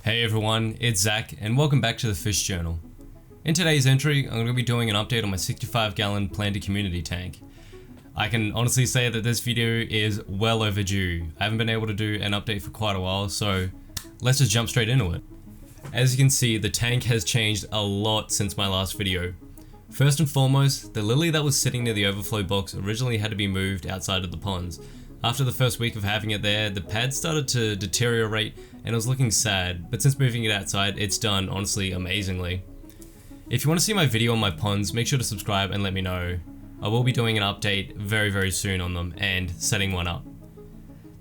Hey everyone, it's Zach and welcome back to the Fish Journal. In today's entry, I'm going to be doing an update on my 65-gallon planted community tank. I can honestly say that this video is well overdue. I haven't been able to do an update for quite a while, so let's just jump straight into it. As you can see, the tank has changed a lot since my last video. First and foremost, the lily that was sitting near the overflow box originally had to be moved outside of the ponds. After the first week of having it there, the pad started to deteriorate and it was looking sad, but since moving it outside, it's done honestly amazingly. If you want to see my video on my ponds, make sure to subscribe and let me know. I will be doing an update very soon on them and setting one up.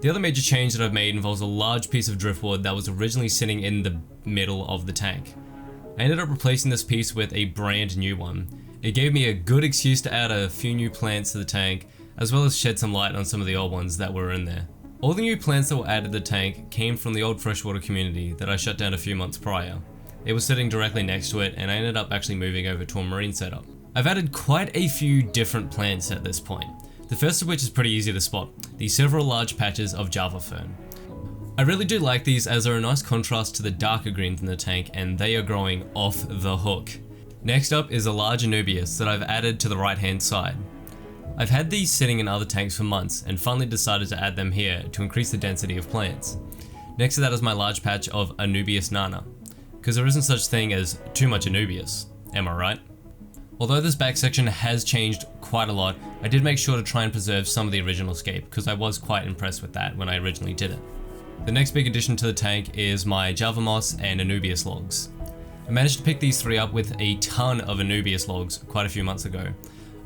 The other major change that I've made involves a large piece of driftwood that was originally sitting in the middle of the tank. I ended up replacing this piece with a brand new one. It gave me a good excuse to add a few new plants to the tank, as well as shed some light on some of the old ones that were in there. All the new plants that were added to the tank came from the old freshwater community that I shut down a few months prior. It was sitting directly next to it and I ended up actually moving over to a marine setup. I've added quite a few different plants at this point. The first of which is pretty easy to spot, the several large patches of Java Fern. I really do like these as they're a nice contrast to the darker greens in the tank and they are growing off the hook. Next up is a large Anubias that I've added to the right hand side. I've had these sitting in other tanks for months and finally decided to add them here to increase the density of plants. Next to that is my large patch of Anubias Nana, because there isn't such thing as too much Anubias, am I right? Although this back section has changed quite a lot, I did make sure to try and preserve some of the original scape because I was quite impressed with that when I originally did it. The next big addition to the tank is my Java moss and Anubias logs. I managed to pick these three up with a ton of Anubias logs quite a few months ago.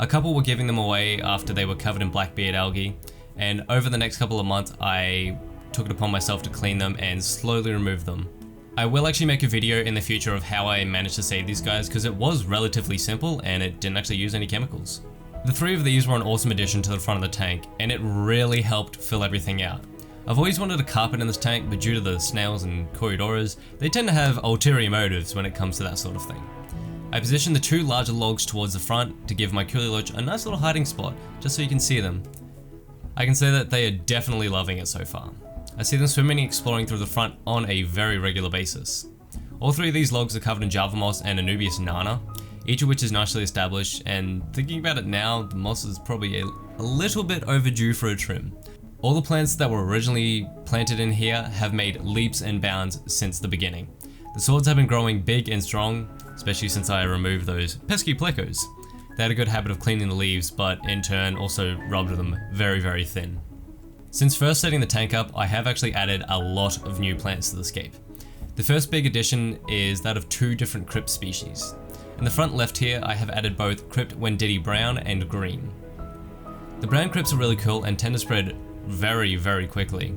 A couple were giving them away after they were covered in blackbeard algae, and over the next couple of months I took it upon myself to clean them and slowly remove them. I will actually make a video in the future of how I managed to save these guys because it was relatively simple and it didn't actually use any chemicals. The three of these were an awesome addition to the front of the tank and it really helped fill everything out. I've always wanted a carpet in this tank, but due to the snails and corydoras, they tend to have ulterior motives when it comes to that sort of thing. I positioned the two larger logs towards the front to give my Loach a nice little hiding spot, just so you can see them. I can say that they are definitely loving it so far. I see them swimming and exploring through the front on a very regular basis. All three of these logs are covered in Java moss and Anubias Nana, each of which is nicely established, and thinking about it now, the moss is probably a little bit overdue for a trim. All the plants that were originally planted in here have made leaps and bounds since the beginning. The swords have been growing big and strong, especially since I removed those pesky plecos. They had a good habit of cleaning the leaves, but in turn also rubbed them very thin. Since first setting the tank up, I have actually added a lot of new plants to the scape. The first big addition is that of two different crypt species. In the front left here, I have added both crypt Wenditti brown and green. The brown crypts are really cool and tend to spread very quickly.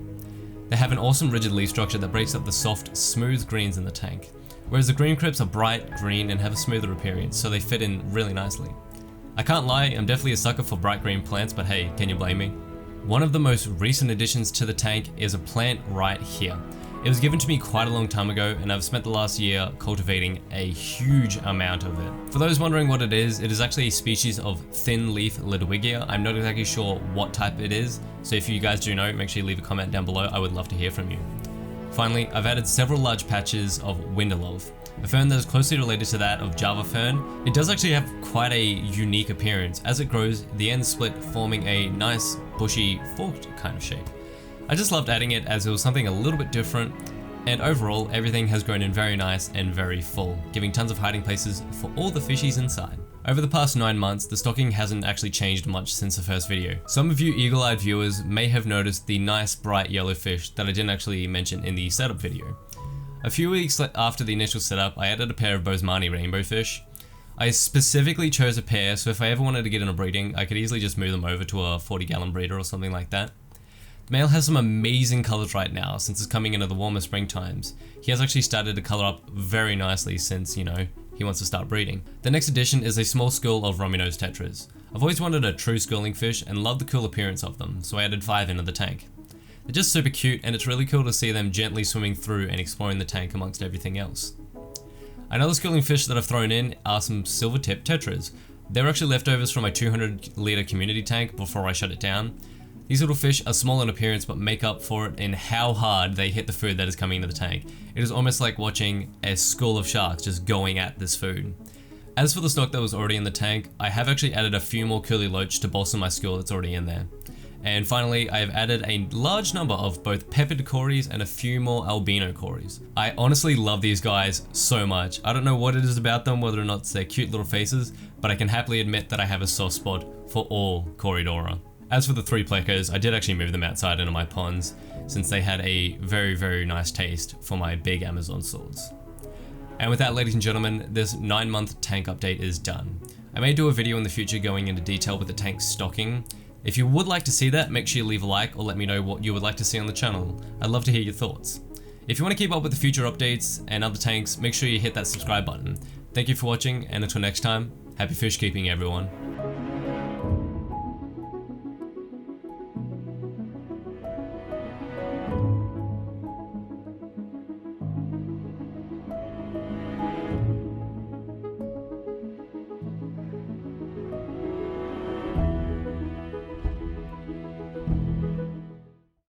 They have an awesome rigid leaf structure that breaks up the soft, smooth greens in the tank, whereas the green crypts are bright green and have a smoother appearance, so they fit in really nicely. I can't lie, I'm definitely a sucker for bright green plants, but hey, can you blame me? One of the most recent additions to the tank is a plant right here. It was given to me quite a long time ago and I've spent the last year cultivating a huge amount of it. For those wondering what it is actually a species of thin leaf Ludwigia. I'm not exactly sure what type it is, so if you guys do know, make sure you leave a comment down below. I would love to hear from you. Finally, I've added several large patches of Winterlove, a fern that is closely related to that of Java Fern. It does actually have quite a unique appearance. As it grows, the ends split, forming a nice, bushy, forked kind of shape. I just loved adding it as it was something a little bit different, and overall, everything has grown in very nice and very full, giving tons of hiding places for all the fishies inside. Over the past 9 months, the stocking hasn't actually changed much since the first video. Some of you eagle-eyed viewers may have noticed the nice bright yellow fish that I didn't actually mention in the setup video. A few weeks after the initial setup, I added a pair of Bosemani rainbow fish. I specifically chose a pair, so if I ever wanted to get in a breeding, I could easily just move them over to a 40-gallon breeder or something like that. The male has some amazing colors right now since it's coming into the warmer spring times. He has actually started to color up very nicely since, you know, he wants to start breeding. The next addition is a small school of Romeo's Tetras. I've always wanted a true schooling fish and loved the cool appearance of them, so I added 5 into the tank. They're just super cute and it's really cool to see them gently swimming through and exploring the tank amongst everything else. Another schooling fish that I've thrown in are some Silvertip Tetras. They were actually leftovers from my 200 litre community tank before I shut it down. These little fish are small in appearance but make up for it in how hard they hit the food that is coming into the tank. It is almost like watching a school of sharks just going at this food. As for the stock that was already in the tank, I have actually added a few more curly loach to bolster my school that's already in there. And finally, I have added a large number of both peppered cories and a few more albino cories. I honestly love these guys so much. I don't know what it is about them, whether or not it's their cute little faces, but I can happily admit that I have a soft spot for all Coridora. As for the 3 plecos, I did actually move them outside into my ponds, since they had a very nice taste for my big Amazon swords. And with that, ladies and gentlemen, this 9-month tank update is done. I may do a video in the future going into detail with the tank stocking. If you would like to see that, make sure you leave a like or let me know what you would like to see on the channel. I'd love to hear your thoughts. If you want to keep up with the future updates and other tanks, make sure you hit that subscribe button. Thank you for watching, and until next time, happy fish keeping everyone.